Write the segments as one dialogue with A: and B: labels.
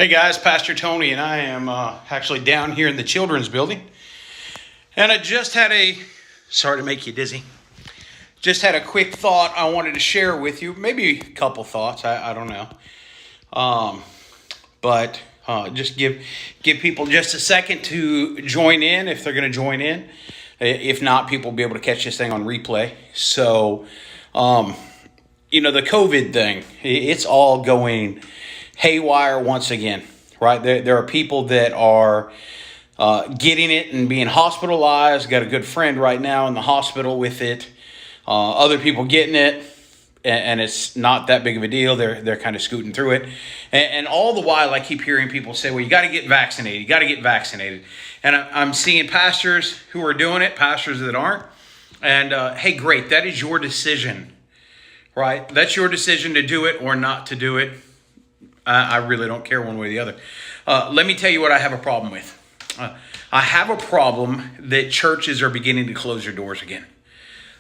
A: Hey guys, Pastor Tony and I am actually down here in the children's building. And I just had sorry to make you dizzy, just had a quick thought I wanted to share with you. Maybe a couple thoughts, I don't know. But just give people just a second to join in if they're going to join in. If not, people will be able to catch this thing on replay. So, the COVID thing, it's all going haywire once again, right? There are people that are getting it and being hospitalized. Got a good friend right now in the hospital with it. Other people getting it, and it's not that big of a deal. They're kind of scooting through it. And all the while, I keep hearing people say, well, you got to get vaccinated. You got to get vaccinated. And I'm seeing pastors who are doing it, pastors that aren't. And hey, great. That is your decision, right? That's your decision to do it or not to do it. I really don't care one way or the other. Let me tell you what I have a problem with. I have a problem that churches are beginning to close their doors again.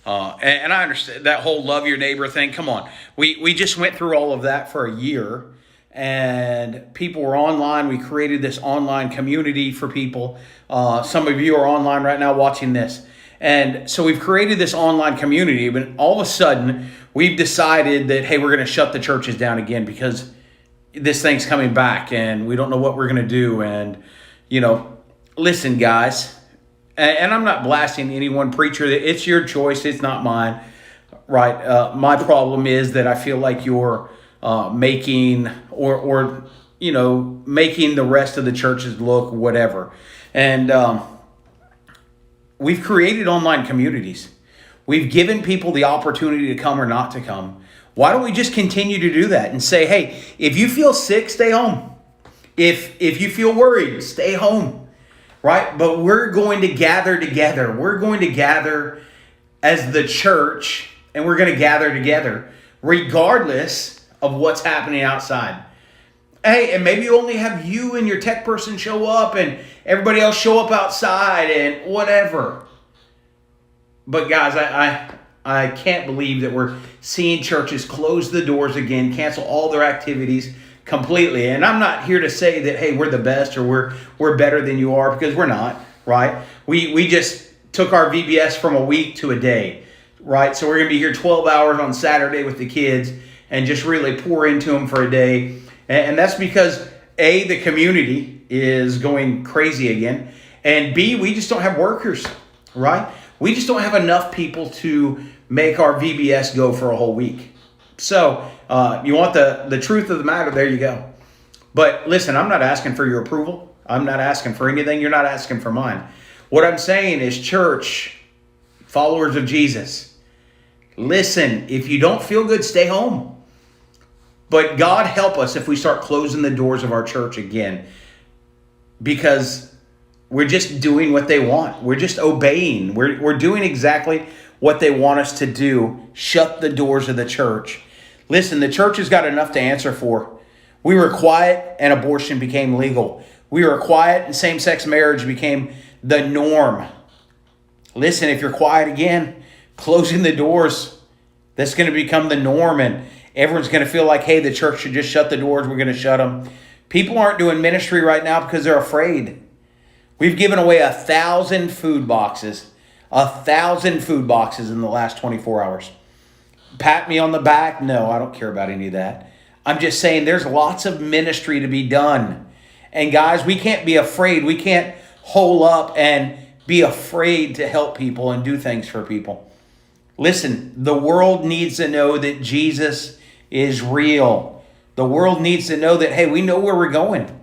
A: And I understand that whole love your neighbor thing. Come on. We just went through all of that for a year. And people were online. We created this online community for people. Some of you are online right now watching this. And so we've created this online community. But all of a sudden, we've decided that, hey, we're going to shut the churches down again because this thing's coming back and we don't know what we're going to do. And, listen, guys, and I'm not blasting any one preacher. It's your choice. It's not mine, right? My problem is that I feel like you're making making the rest of the churches look whatever. And we've created online communities. We've given people the opportunity to come or not to come. Why don't we just continue to do that and say, hey, if you feel sick, stay home. If you feel worried, stay home, right? But we're going to gather together. We're going to gather as the church, and we're going to gather together regardless of what's happening outside. Hey, and maybe you only have you and your tech person show up and everybody else show up outside and whatever. But guys, I can't believe that we're seeing churches close the doors again, cancel all their activities completely. And I'm not here to say that, hey, we're the best or we're better than you are, because we're not, right? We just took our VBS from a week to a day, right? So we're going to be here 12 hours on Saturday with the kids and just really pour into them for a day. And that's because, A, the community is going crazy again. And B, we just don't have workers, right? We just don't have enough people to make our VBS go for a whole week. So you want the truth of the matter, there you go. But listen, I'm not asking for your approval. I'm not asking for anything. You're not asking for mine. What I'm saying is, church, followers of Jesus, listen, if you don't feel good, stay home. But God help us if we start closing the doors of our church again, because we're just doing what they want. We're just obeying. We're doing exactly what they want us to do. Shut the doors of the church. Listen, the church has got enough to answer for. We were quiet and abortion became legal. We were quiet and same-sex marriage became the norm. Listen, if you're quiet again, closing the doors, that's going to become the norm, and everyone's going to feel like, hey, the church should just shut the doors. We're going to shut them. People aren't doing ministry right now because they're afraid. We've given away 1,000 food boxes. 1,000 food boxes in the last 24 hours. Pat me on the back? No, I don't care about any of that. I'm just saying there's lots of ministry to be done. And guys, we can't be afraid. We can't hole up and be afraid to help people and do things for people. Listen, the world needs to know that Jesus is real. The world needs to know that, hey, we know where we're going.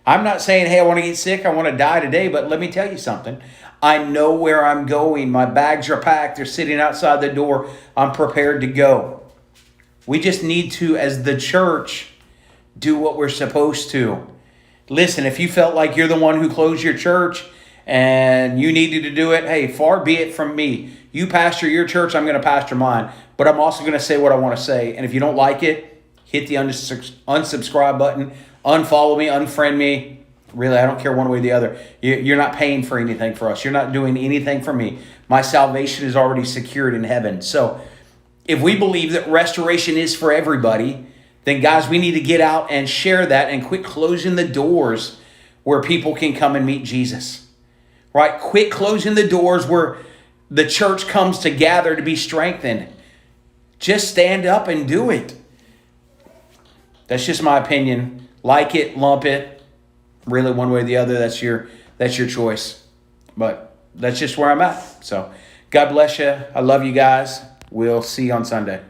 A: I'm not saying, hey, I want to get sick, I want to die today, but let me tell you something. I know where I'm going. My bags are packed. They're sitting outside the door. I'm prepared to go. We just need to, as the church, do what we're supposed to. Listen, if you felt like you're the one who closed your church and you needed to do it, hey, far be it from me. You pastor your church, I'm going to pastor mine. But I'm also going to say what I want to say. And if you don't like it, hit the unsubscribe button. Unfollow me, unfriend me. Really, I don't care one way or the other. You're not paying for anything for us. You're not doing anything for me. My salvation is already secured in heaven. So if we believe that restoration is for everybody, then guys, we need to get out and share that and quit closing the doors where people can come and meet Jesus. Right? Quit closing the doors where the church comes to gather to be strengthened. Just stand up and do it. That's just my opinion. Like it, lump it. Really, one way or the other, that's your choice. But that's just where I'm at. So God bless you. I love you guys. We'll see you on Sunday.